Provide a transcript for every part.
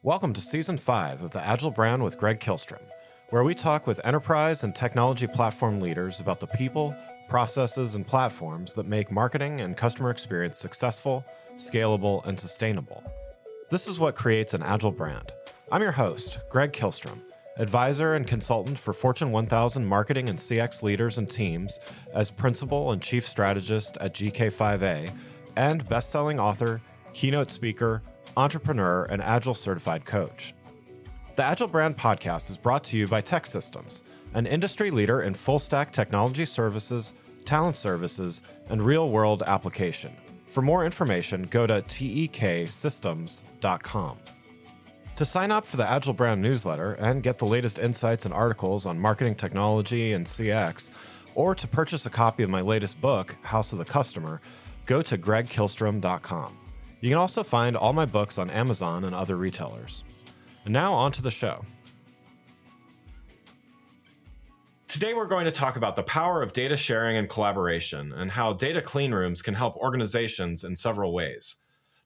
Welcome to Season 5 of the Agile Brand with Greg Kihlstrom, where we talk with enterprise and technology platform leaders about the people, processes, and platforms that make marketing and customer experience successful, scalable, and sustainable. This is what creates an Agile brand. I'm your host, Greg Kihlstrom, advisor and consultant for Fortune 1000 marketing and CX leaders and teams as principal and chief strategist at GK5A, and best-selling author, keynote speaker, entrepreneur, and Agile certified coach. The Agile Brand podcast is brought to you by TEKsystems, an industry leader in full-stack technology services, talent services, and real-world application. For more information, go to teksystems.com. To sign up for the Agile Brand newsletter and get the latest insights and articles on marketing technology and CX, or to purchase a copy of my latest book, House of the Customer, go to gregkihlstrom.com. You can also find all my books on Amazon and other retailers. And now on to the show. Today we're going to talk about the power of data sharing and collaboration and how data clean rooms can help organizations in several ways.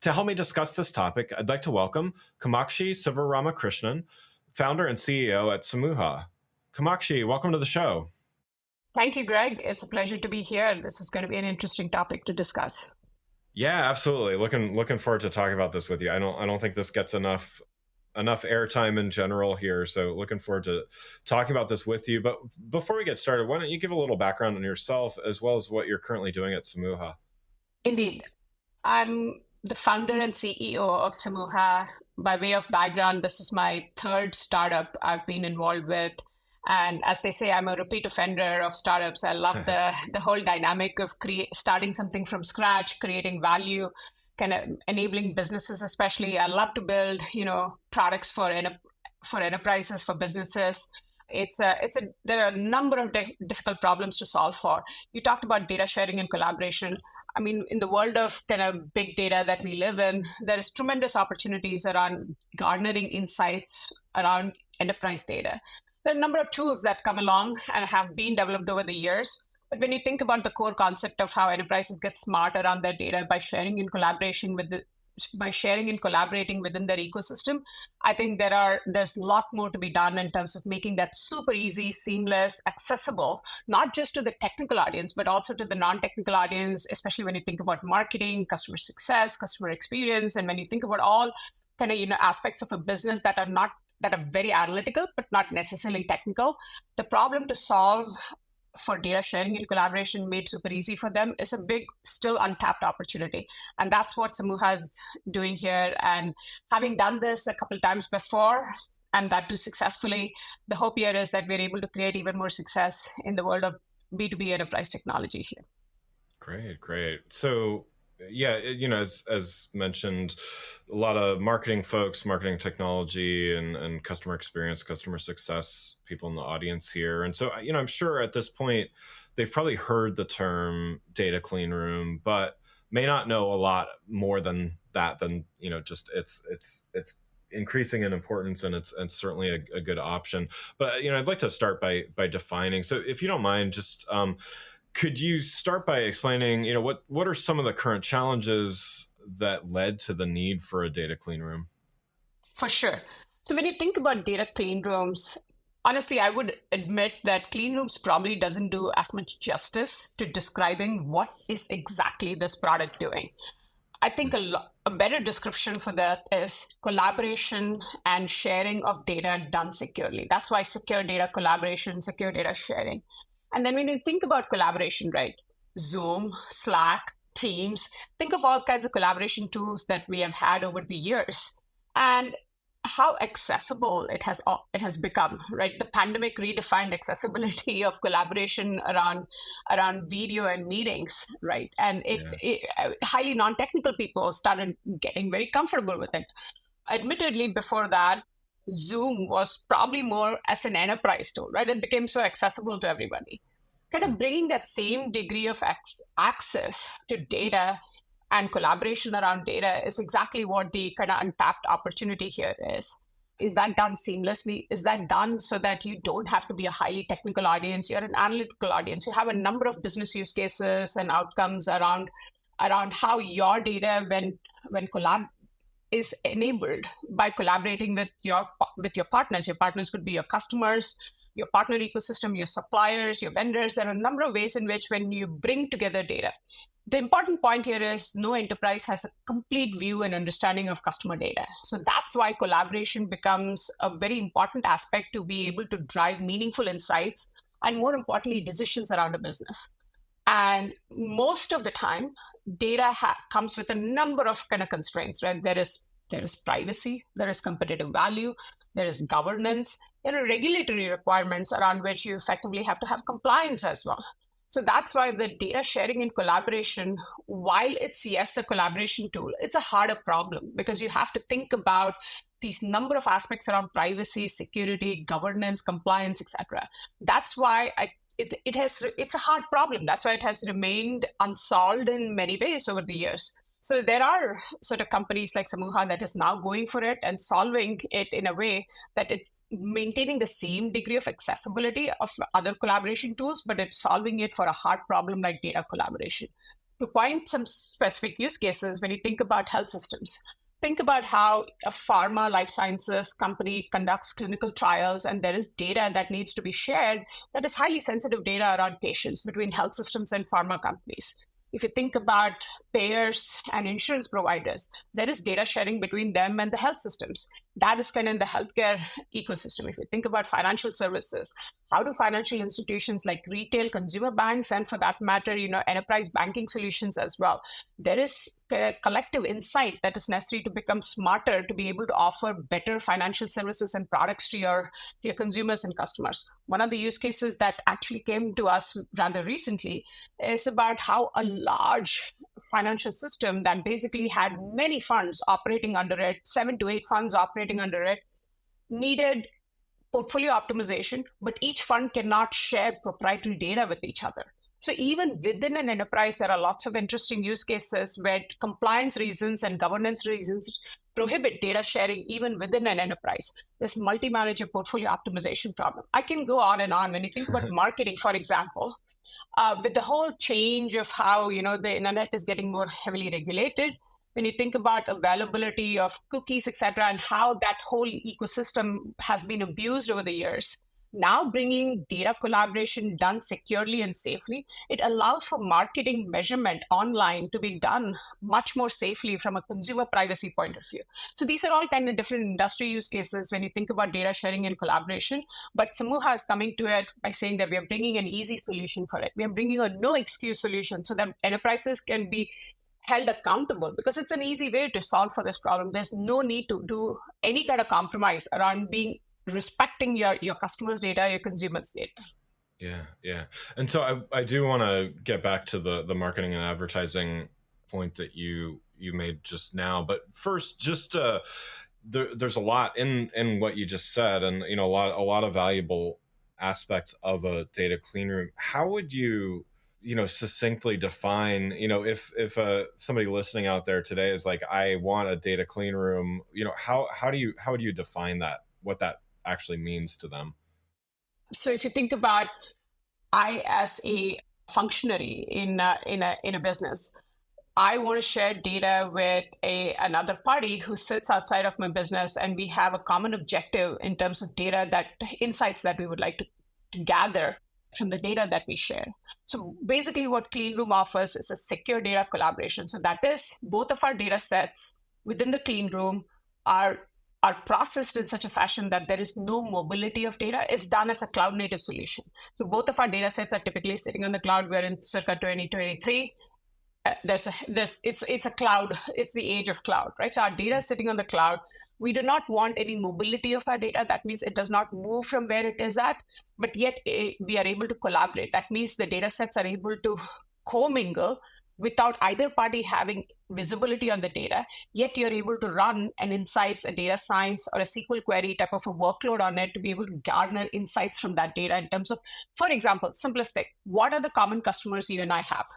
To help me discuss this topic, I'd like to welcome Kamakshi Sivaramakrishnan, founder and CEO at Samooha. Kamakshi, welcome to the show. Thank you, Greg. It's a pleasure to be here. This is going to be an interesting topic to discuss. Yeah, absolutely. Looking forward to talking about this with you. I don't think this gets enough airtime in general here. So looking forward to talking about this with you. But before we get started, why don't you give a little background on yourself as well as what you're currently doing at Samooha? Indeed. I'm the founder and CEO of Samooha. By way of background, this is my third startup I've been involved with. And as they say, I'm a repeat offender of startups. I love the whole dynamic of starting something from scratch, creating value, kind of enabling businesses especially. I love to build, products for enterprises, for businesses. There are a number of difficult problems to solve for. You talked about data sharing and collaboration. I mean, in the world of kind of big data that we live in, there is tremendous opportunities around garnering insights around enterprise data. There are a number of tools that come along and have been developed over the years. But when you think about the core concept of how enterprises get smart around their data by sharing and collaborating within their ecosystem, I think there's a lot more to be done in terms of making that super easy, seamless, accessible, not just to the technical audience, but also to the non-technical audience, especially when you think about marketing, customer success, customer experience, and when you think about all kind of aspects of a business that are very analytical, but not necessarily technical. The problem to solve for data sharing and collaboration made super easy for them is a big, still untapped opportunity. And that's what Samooha is doing here. And having done this a couple of times before, and that too successfully, the hope here is that we're able to create even more success in the world of B2B enterprise technology here. Great. So, yeah, as mentioned, a lot of marketing folks, marketing technology and customer experience, customer success people in the audience here. And so, I'm sure at this point, they've probably heard the term data clean room, but may not know a lot more than that, just it's increasing in importance, and it's certainly a good option. But, I'd like to start by defining. So if you don't mind, just, could you start by explaining, what are some of the current challenges that led to the need for a data clean room? For sure. So when you think about data clean rooms, honestly, I would admit that clean rooms probably doesn't do as much justice to describing what is exactly this product doing. I think a better description for that is collaboration and sharing of data done securely. That's why secure data collaboration, secure data sharing. And then when you think about collaboration, right? Zoom, Slack, Teams, think of all kinds of collaboration tools that we have had over the years and how accessible it has become, right? The pandemic redefined accessibility of collaboration around video and meetings, right? And highly non-technical people started getting very comfortable with it. Admittedly, before that, Zoom was probably more as an enterprise tool, right? It became so accessible to everybody. Kind of bringing that same degree of access to data and collaboration around data is exactly what the kind of untapped opportunity here is. Is that done seamlessly? Is that done so that you don't have to be a highly technical audience? You're an analytical audience. You have a number of business use cases and outcomes around how your data, when is enabled by collaborating with your partners. Your partners could be your customers, your partner ecosystem, your suppliers, your vendors. There are a number of ways in which when you bring together data. The important point here is no enterprise has a complete view and understanding of customer data. So that's why collaboration becomes a very important aspect to be able to drive meaningful insights and, more importantly, decisions around a business. And most of the time, data comes with a number of kind of constraints, right? There is privacy, there is competitive value, there is governance, there are regulatory requirements around which you effectively have to have compliance as well. So that's why the data sharing and collaboration, while it's, yes, a collaboration tool, it's a harder problem because you have to think about these number of aspects around privacy, security, governance, compliance, etc. That's why it's a hard problem. That's why it has remained unsolved in many ways over the years. So there are sort of companies like Samooha that is now going for it and solving it in a way that it's maintaining the same degree of accessibility of other collaboration tools, but it's solving it for a hard problem like data collaboration. To point some specific use cases, when you think about health systems, think about how a pharma life sciences company conducts clinical trials and there is data that needs to be shared that is highly sensitive data around patients between health systems and pharma companies. If you think about payers and insurance providers, there is data sharing between them and the health systems. That is kind of in the healthcare ecosystem. If you think about financial services, how do financial institutions like retail, consumer banks, and for that matter, enterprise banking solutions as well, there is a collective insight that is necessary to become smarter to be able to offer better financial services and products to your consumers and customers. One of the use cases that actually came to us rather recently is about how a large financial system that basically had many funds operating under it, 7 to 8 funds operating under it, needed portfolio optimization, but each fund cannot share proprietary data with each other. So even within an enterprise, there are lots of interesting use cases where compliance reasons and governance reasons prohibit data sharing even within an enterprise. This multi-manager portfolio optimization problem. I can go on and on. When you think about marketing, for example, with the whole change of how the internet is getting more heavily regulated, when you think about availability of cookies, et cetera, and how that whole ecosystem has been abused over the years, now bringing data collaboration done securely and safely, it allows for marketing measurement online to be done much more safely from a consumer privacy point of view. So these are all kind of different industry use cases when you think about data sharing and collaboration. But Samooha is coming to it by saying that we are bringing an easy solution for it. We are bringing a no excuse solution so that enterprises can be held accountable because it's an easy way to solve for this problem. There's no need to do any kind of compromise around respecting your customers' data, your consumers' data. Yeah. And so I do want to get back to the marketing and advertising point that you made just now. But first, just there's a lot in what you just said, and a lot of valuable aspects of a data clean room. How would you succinctly define, if somebody listening out there today is like, I want a data clean room, how would you define that, what that actually means to them? So if you think about, I as a functionary in a business, I want to share data with another party who sits outside of my business, and we have a common objective in terms of data, insights that we would like to gather from the data that we share. So basically what Clean Room offers is a secure data collaboration. So that is, both of our data sets within the Clean Room are processed in such a fashion that there is no mobility of data. It's done as a cloud native solution. So both of our data sets are typically sitting on the cloud. We're in circa 2023. It's a cloud. It's the age of cloud, right? So our data is sitting on the cloud. We do not want any mobility of our data. That means it does not move from where it is at, but yet we are able to collaborate. That means the data sets are able to commingle without either party having visibility on the data, yet you're able to run an insights, a data science, or a SQL query type of a workload on it to be able to garner insights from that data in terms of, for example, simplistic, what are the common customers you and I have?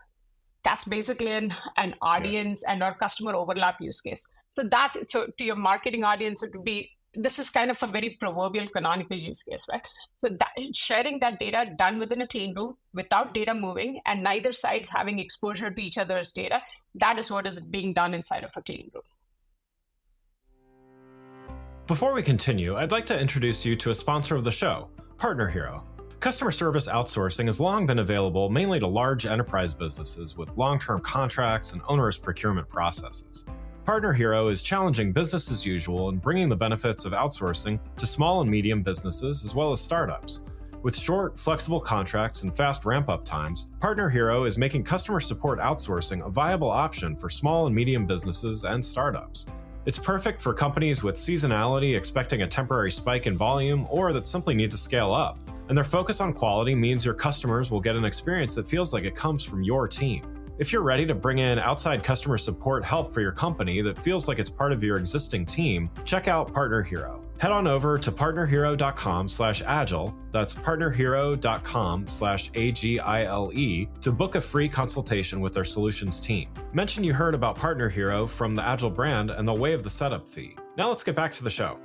That's basically an audience and our customer overlap use case. So to your marketing audience, it would be, this is kind of a very proverbial canonical use case, right? So sharing that data done within a clean room without data moving and neither sides having exposure to each other's data, that is what is being done inside of a clean room. Before we continue, I'd like to introduce you to a sponsor of the show, Partner Hero. Customer service outsourcing has long been available mainly to large enterprise businesses with long-term contracts and onerous procurement processes. Partner Hero is challenging business as usual and bringing the benefits of outsourcing to small and medium businesses as well as startups. With short, flexible contracts and fast ramp-up times, Partner Hero is making customer support outsourcing a viable option for small and medium businesses and startups. It's perfect for companies with seasonality expecting a temporary spike in volume or that simply need to scale up. And their focus on quality means your customers will get an experience that feels like it comes from your team. If you're ready to bring in outside customer support help for your company that feels like it's part of your existing team, check out Partner Hero. Head on over to partnerhero.com/agile, that's partnerhero.com/AGILE, to book a free consultation with their solutions team. Mention you heard about Partner Hero from the Agile brand and they'll waive the setup fee. Now let's get back to the show.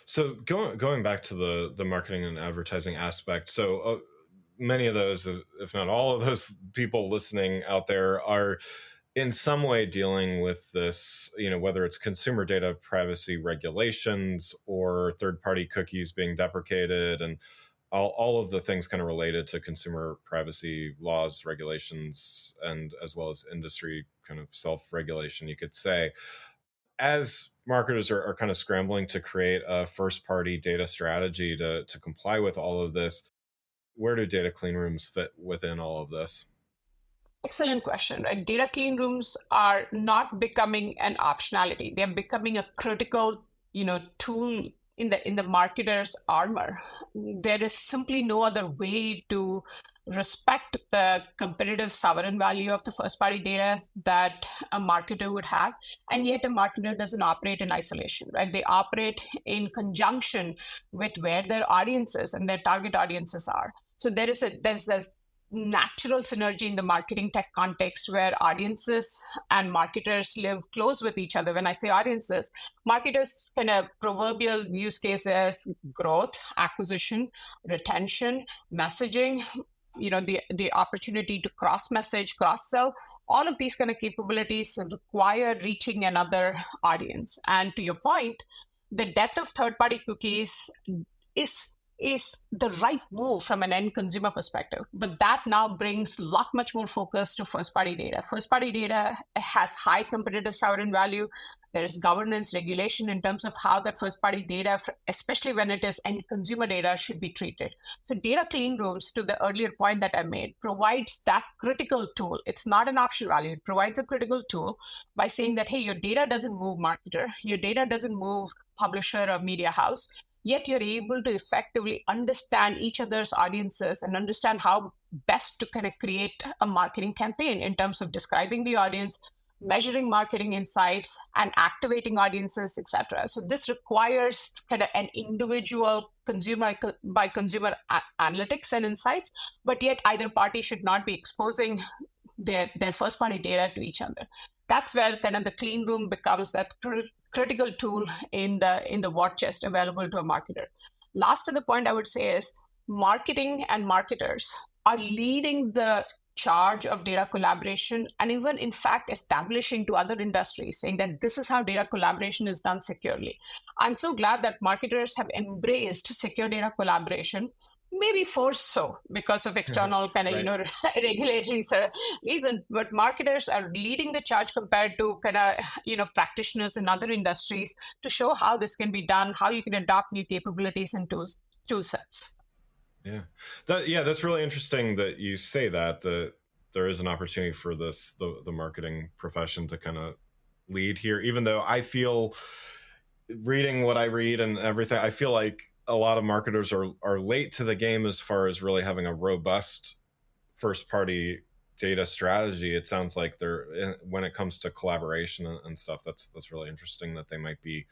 So going back to the marketing and advertising aspect, so many of those, if not all of those people listening out there are in some way dealing with this, whether it's consumer data privacy regulations or third-party cookies being deprecated and all of the things kind of related to consumer privacy laws, regulations, and as well as industry kind of self-regulation, you could say. As marketers are kind of scrambling to create a first-party data strategy to comply with all of this, where do data clean rooms fit within all of this? Excellent question, right? Data clean rooms are not becoming an optionality. They're becoming a critical, tool in the marketer's armor. There is simply no other way to respect the competitive sovereign value of the first party data that a marketer would have. And yet a marketer doesn't operate in isolation, right? They operate in conjunction with where their audiences and their target audiences are. So there's this natural synergy in the marketing tech context where audiences and marketers live close with each other. When I say audiences, marketers kind of proverbial use cases: growth, acquisition, retention, messaging, the opportunity to cross message, cross sell. All of these kind of capabilities require reaching another audience. And to your point, the death of third party cookies is the right move from an end consumer perspective. But that now brings a lot much more focus to first party data. First party data has high competitive sovereign value. There is governance, regulation in terms of how that first party data, especially when it is end consumer data, should be treated. So data clean rooms, to the earlier point that I made, provides that critical tool. It's not an optional value. It provides a critical tool by saying that, hey, your data doesn't move marketer. Your data doesn't move publisher or media house. Yet you're able to effectively understand each other's audiences and understand how best to kind of create a marketing campaign in terms of describing the audience, measuring marketing insights, and activating audiences, etc. So this requires kind of an individual consumer by consumer analytics and insights, but yet either party should not be exposing their first party data to each other. That's where kind of the clean room becomes that critical tool in the war chest available to a marketer. Last to the point I would say is marketing and marketers are leading the charge of data collaboration and even in fact establishing to other industries saying that this is how data collaboration is done securely. I'm so glad that marketers have embraced secure data collaboration, maybe forced so because of external kind of right. Regulatory reason, but marketers are leading the charge compared to kind of practitioners in other industries to show how this can be done, how you can adopt new capabilities and tool sets. That's really interesting that you say that there is an opportunity for the marketing profession to kind of lead here, even though I feel, reading what I read and everything, I feel like a lot of marketers are late to the game as far as really having a robust first party data strategy. It sounds like when it comes to collaboration and stuff, that's really interesting that they might be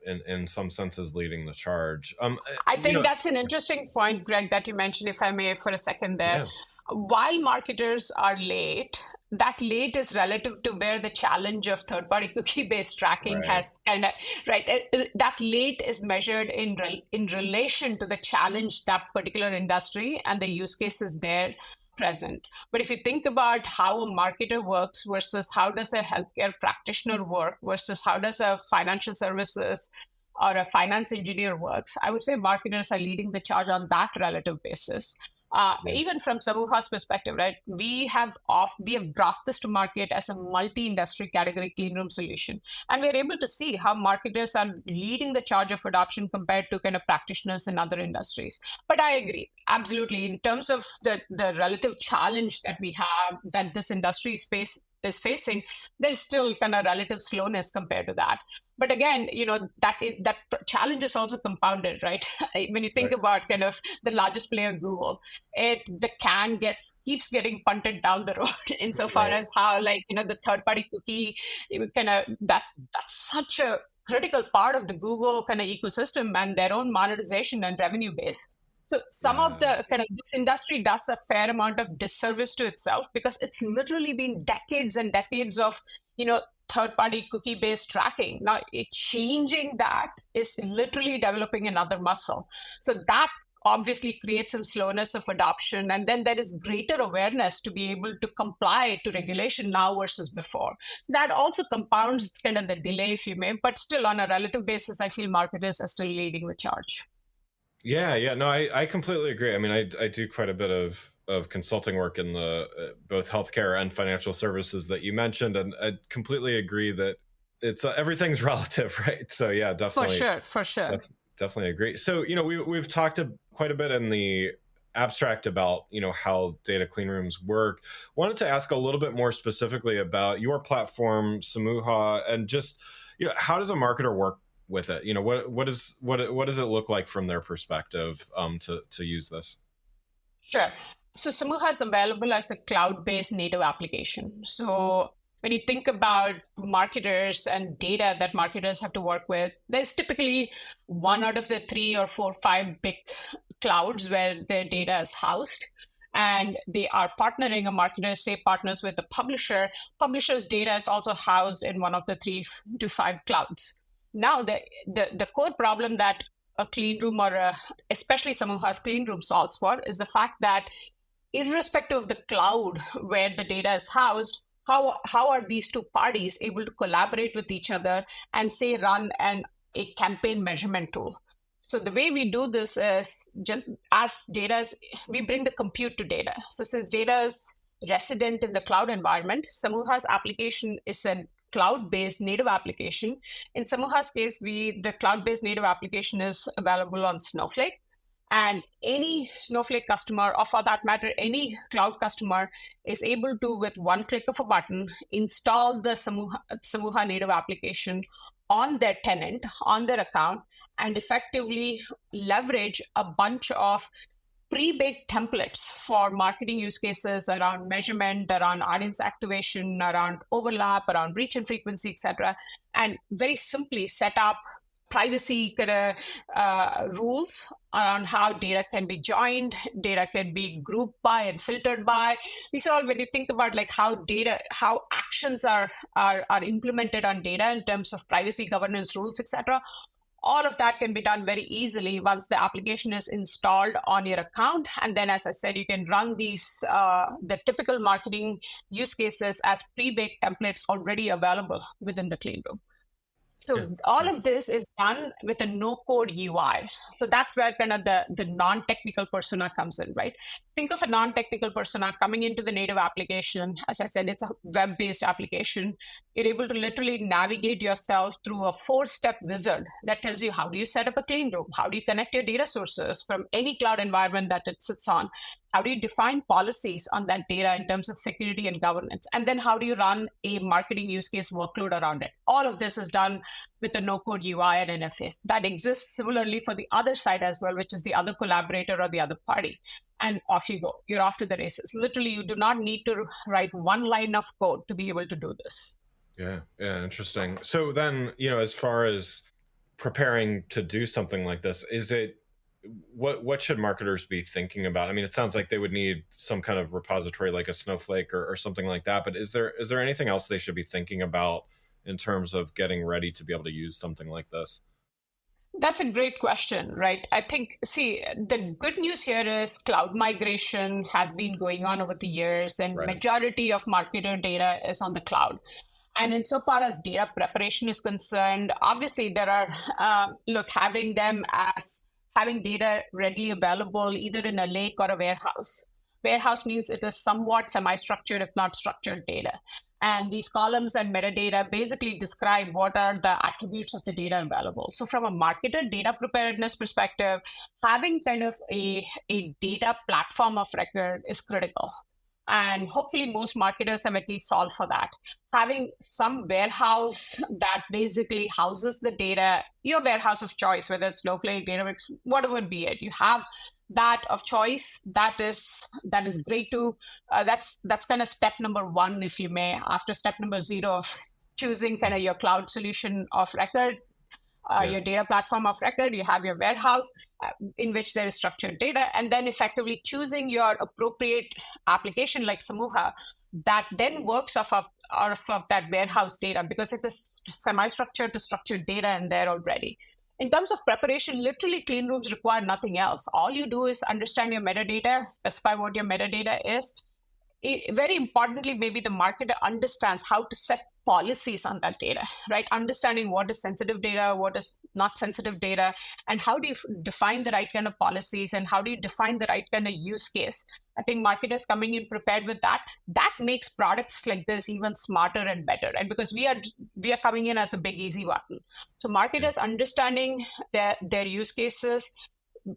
in some senses leading the charge. I think that's an interesting point, Greg, that you mentioned, if I may, for a second there. Yeah. While marketers are late, that late is relative to where the challenge of third-party cookie-based tracking has kind of, that late is measured in relation to the challenge that particular industry and the use cases there present. But if you think about how a marketer works versus how does a healthcare practitioner work versus how does a financial services or a finance engineer works, I would say marketers are leading the charge on that relative basis. Yeah. Even from Samooha's perspective, right? We have brought this to market as a multi-industry category clean room solution, and we're able to see how marketers are leading the charge of adoption compared to kind of practitioners in other industries. But I agree, absolutely, in terms of the relative challenge that we have that this industry is facing, there's still kind of relative slowness compared to that. But again, that challenge is also compounded, right? When you think Right. about kind of the largest player, Google, the can keeps getting punted down the road insofar Right. as how, like, the third party cookie, kind of that's such a critical part of the Google kind of ecosystem and their own monetization and revenue base. So some of Yeah. the kind of this industry does a fair amount of disservice to itself because it's literally been decades and decades of, third party cookie based tracking. Now, changing that is literally developing another muscle. So that obviously creates some slowness of adoption. And then there is greater awareness to be able to comply to regulation now versus before. That also compounds kind of the delay, if you may, but still on a relative basis, I feel marketers are still leading the charge. Yeah, yeah, no, I completely agree. I mean, I do quite a bit of consulting work in the both healthcare and financial services that you mentioned, and I completely agree that it's everything's relative, right? So yeah, For sure, for sure. definitely agree. So we've talked quite a bit in the abstract about how data clean rooms work. Wanted to ask a little bit more specifically about your platform, Samooha, and just how does a marketer work with it? What does it look like from their perspective to use this? Sure. So Samooha is available as a cloud-based native application. So when you think about marketers and data that marketers have to work with, there's typically one out of the three or four, five big clouds where their data is housed. And they are partnering, a marketer, say, partners with the publisher. Publisher's data is also housed in one of the 3 to 5 clouds. Now, the core problem that a clean room especially someone who has clean room solves for is the fact that irrespective of the cloud where the data is housed, how are these two parties able to collaborate with each other and say run a campaign measurement tool? So the way we do this is just as we bring the compute to data. So since data is resident in the cloud environment, Samooha's application is a cloud-based native application. In Samooha's case, the cloud-based native application is available on Snowflake. And any Snowflake customer, or for that matter, any cloud customer, is able to, with one click of a button, install the Samooha native application on their tenant, on their account, and effectively leverage a bunch of pre-baked templates for marketing use cases around measurement, around audience activation, around overlap, around reach and frequency, etc. And very simply set up privacy kind of rules around how data can be joined, data can be grouped by and filtered by. These are all when you think about like how actions are implemented on data in terms of privacy governance rules, etc. All of that can be done very easily once the application is installed on your account. And then, as I said, you can run the typical marketing use cases as pre-baked templates already available within the clean room. Yeah. So all of this is done with a no-code UI. So that's where kind of the non-technical persona comes in, right? Think of a non-technical persona coming into the native application. As I said, it's a web-based application. You're able to literally navigate yourself through a 4-step wizard that tells you how do you set up a clean room? How do you connect your data sources from any cloud environment that it sits on? How do you define policies on that data in terms of security and governance? And then how do you run a marketing use case workload around it? All of this is done with a no-code UI and interface that exists similarly for the other side as well, which is the other collaborator or the other party. And off you go. You're off to the races. Literally, you do not need to write one line of code to be able to do this. Yeah, interesting. So then, as far as preparing to do something like this, is it what should marketers be thinking about? I mean, it sounds like they would need some kind of repository like a Snowflake or something like that, but is there anything else they should be thinking about in terms of getting ready to be able to use something like this? That's a great question, right? I think, see, the good news here is cloud migration has been going on over the years, and Right. majority of marketer data is on the cloud. And insofar as data preparation is concerned, obviously there are, look, having data readily available either in a lake or a warehouse. Warehouse means it is somewhat semi-structured, if not structured data. And these columns and metadata basically describe what are the attributes of the data available. So from a marketer data preparedness perspective, having kind of a data platform of record is critical. And hopefully most marketers have at least solved for that. Having some warehouse that basically houses the data, your warehouse of choice, whether it's Snowflake, Databricks, whatever it be it, you have that of choice. That is great to. That's kind of step number one, if you may. After step number 0 of choosing kind of your cloud solution of record, your data platform of record, you have your warehouse in which there is structured data, and then effectively choosing your appropriate application like Samooha that then works off of that warehouse data, because it is semi-structured to structured data in there already. In terms of preparation, literally clean rooms require nothing else. All you do is understand your metadata, specify what your metadata is. Very importantly, maybe the marketer understands how to set policies on that data, right? Understanding what is sensitive data, what is not sensitive data, and how do you define the right kind of policies, and how do you define the right kind of use case. I think marketers coming in prepared with that makes products like this even smarter and better, right? Because we are coming in as the big easy button. So marketers understanding their use cases,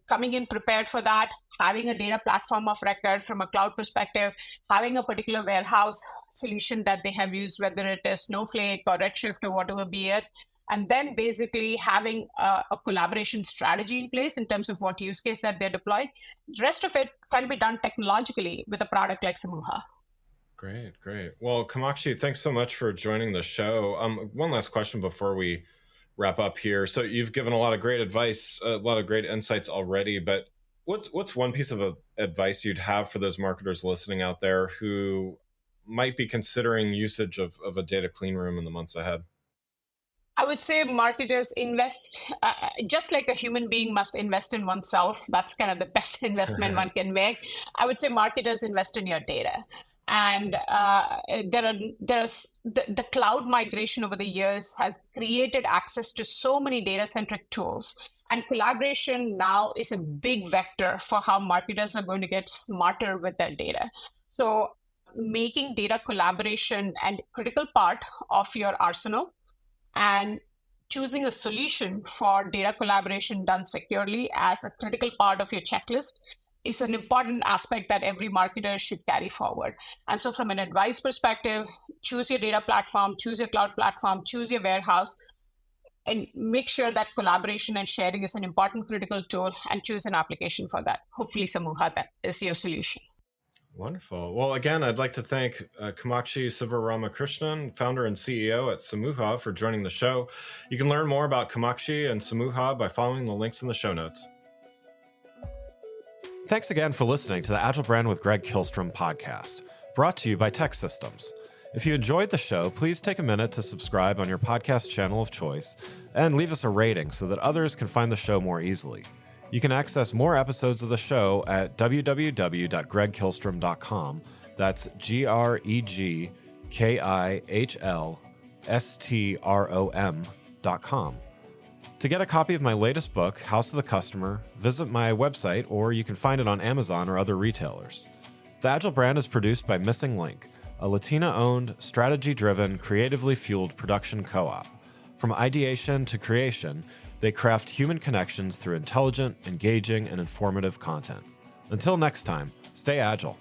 coming in prepared for that, having a data platform of record from a cloud perspective, having a particular warehouse solution that they have used, whether it is Snowflake or Redshift or whatever be it, and then basically having a collaboration strategy in place in terms of what use case that they're deploying. The rest of it can be done technologically with a product like Samooha. Great, great. Well, Kamakshi, thanks so much for joining the show. One last question before we wrap up here. So you've given a lot of great advice, a lot of great insights already, but what's one piece of advice you'd have for those marketers listening out there who might be considering usage of a data clean room in the months ahead? I would say marketers invest, just like a human being must invest in oneself. That's kind of the best investment one can make. I would say marketers invest in your data. And the cloud migration over the years has created access to so many data-centric tools. And collaboration now is a big vector for how marketers are going to get smarter with their data. So making data collaboration a critical part of your arsenal, and choosing a solution for data collaboration done securely as a critical part of your checklist is an important aspect that every marketer should carry forward. And so from an advice perspective, choose your data platform, choose your cloud platform, choose your warehouse, and make sure that collaboration and sharing is an important critical tool, and choose an application for that. Hopefully Samooha, that is your solution. Wonderful. Well, again, I'd like to thank Kamakshi Sivaramakrishnan, founder and CEO at Samooha, for joining the show. You can learn more about Kamakshi and Samooha by following the links in the show notes. Thanks again for listening to the Agile Brand with Greg Kihlstrom podcast, brought to you by Tech Systems. If you enjoyed the show, please take a minute to subscribe on your podcast channel of choice and leave us a rating so that others can find the show more easily. You can access more episodes of the show at www.gregkihlstrom.com. That's GREGKIHLSTROM.com. To get a copy of my latest book, House of the Customer, visit my website, or you can find it on Amazon or other retailers. The Agile Brand is produced by Missing Link, a Latina-owned, strategy-driven, creatively fueled production co-op. From ideation to creation, they craft human connections through intelligent, engaging, and informative content. Until next time, stay agile.